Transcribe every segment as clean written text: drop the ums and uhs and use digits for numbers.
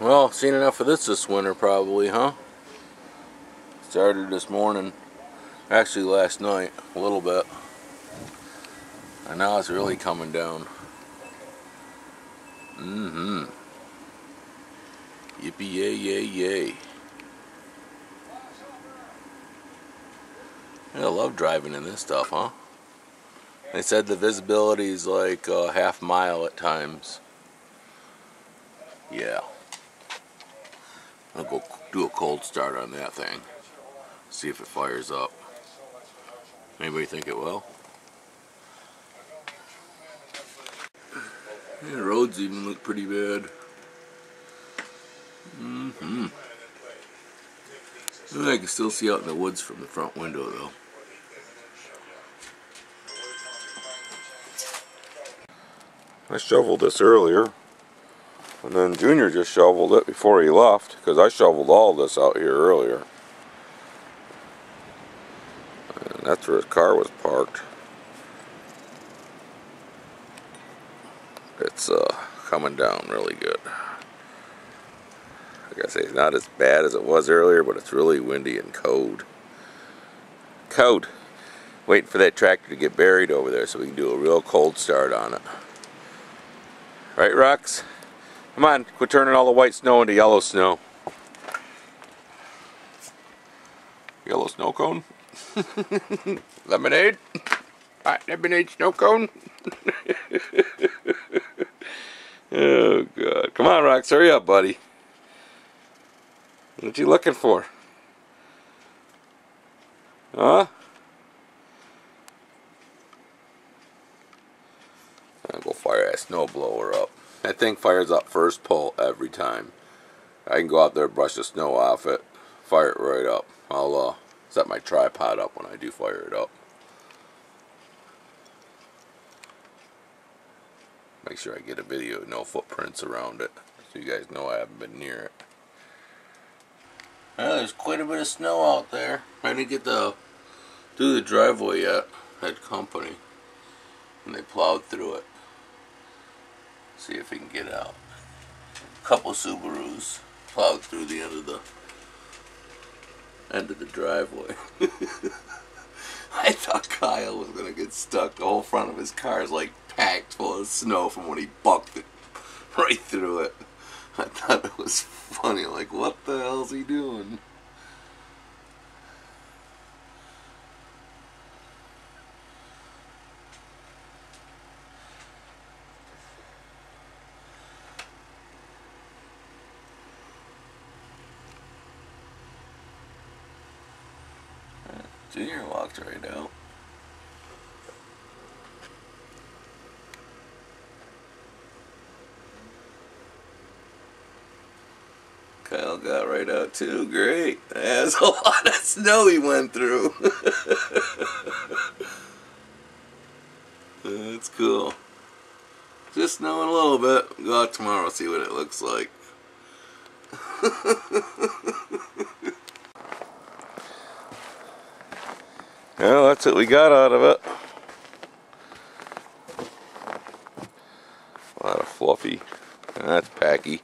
Well, seen enough of this winter probably, huh? Started this morning, actually last night, a little bit. And now it's really coming down. Yippee yay yay yay. I love driving in this stuff, huh? They said the visibility is like a half mile at times. Yeah. I'll go do a cold start on that thing. See if it fires up. Anybody think it will? Yeah, the roads even look pretty bad. I can still see out in the woods from the front window though. I shoveled this earlier, and then Junior just shoveled it before he left, because I shoveled all this out here earlier. And that's where his car was parked. It's coming down really good. Like I say, it's not as bad as it was earlier, but it's really windy and cold. Cold. Waiting for that tractor to get buried over there so we can do a real cold start on it. Right, Rox? Come on, quit turning all the white snow into yellow snow. Yellow snow cone? Lemonade? Hot lemonade snow cone? Oh, God. Come on, Rox, hurry up, buddy. What you looking for? Huh? I'll go fire that snow blower up. That thing fires up first pull every time. I can go out there, brush the snow off it, fire it right up. I'll set my tripod up when I do fire it up. Make sure I get a video with no footprints around it, so you guys know I haven't been near it. Well, there's quite a bit of snow out there. I didn't get to do the driveway yet. Had company, and they plowed through it. See if we can get out. A couple Subarus plowed through the end of the driveway. I thought Kyle was gonna get stuck. The whole front of his car is like packed full of snow from when he bucked it right through it. I thought it was funny, like, what the hell's he doing? Junior walked right out. Kyle got right out too. Great. That's a lot of snow he went through. That's cool. Just snowing a little bit. Go out tomorrow, see what it looks like. Well, that's what we got out of it. A lot of fluffy. That's packy.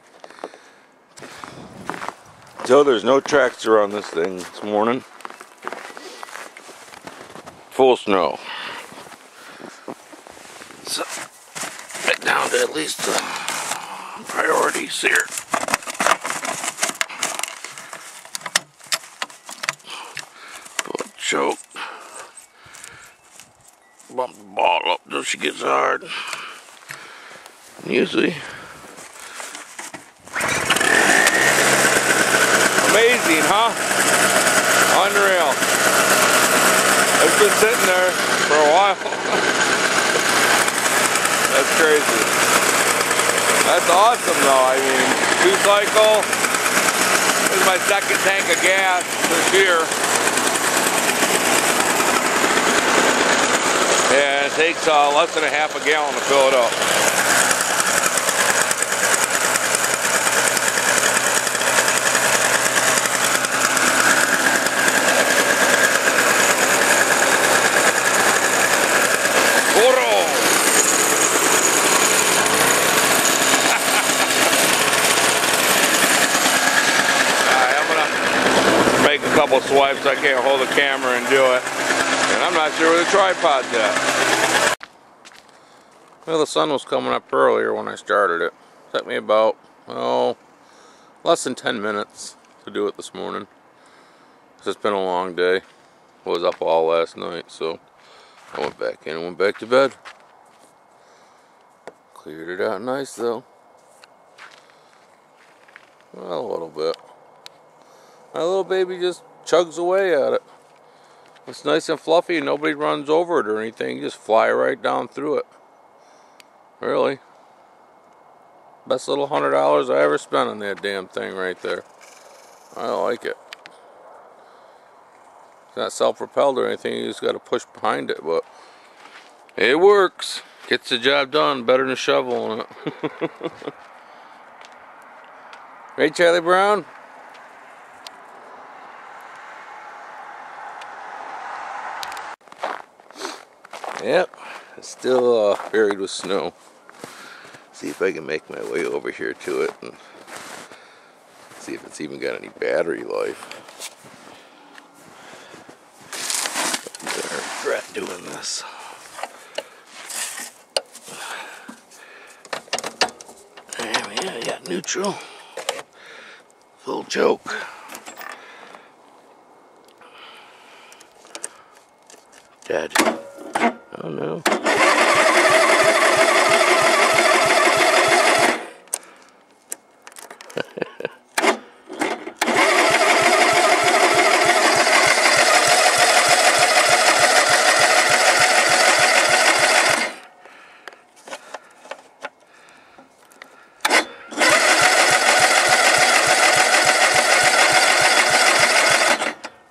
So there's no tractor on this thing this morning. Full snow. So, right down to at least the priorities here. Pull a choke. Bump the ball up till she gets hard. And usually, amazing, huh? Unreal. It's been sitting there for a while. That's crazy. That's awesome though. I mean, 2-cycle. This is my second tank of gas this year. And it takes less than a half a gallon to fill it up. a couple swipes, I can't hold the camera and do it. And I'm not sure where the tripod's at. Well, the sun was coming up earlier when I started it. It took me about, less than 10 minutes to do it this morning. It's been a long day. I was up all last night, so I went back in and went back to bed. Cleared it out nice though. Well, a little bit. My little baby just chugs away at it. It's nice and fluffy and nobody runs over it or anything. You just fly right down through it. Really. Best little $100 I ever spent on that damn thing right there. I like it. It's not self-propelled or anything, you just got to push behind it, but it works. Gets the job done better than a shovel on it. Right, Charlie Brown? Yep, it's still buried with snow. See if I can make my way over here to it and see if it's even got any battery life. I regret doing this. Yeah, I got neutral. Full choke. Dead. Oh no.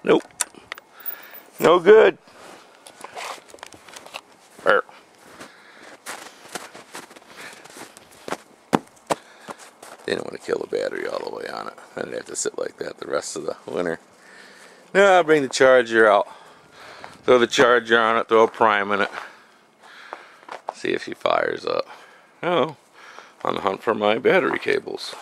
Nope. No good. There. Didn't want to kill the battery all the way on it. I didn't have to sit like that the rest of the winter. Now I'll bring the charger out. Throw the charger on it, throw a prime in it. See if she fires up. Oh, on the hunt for my battery cables.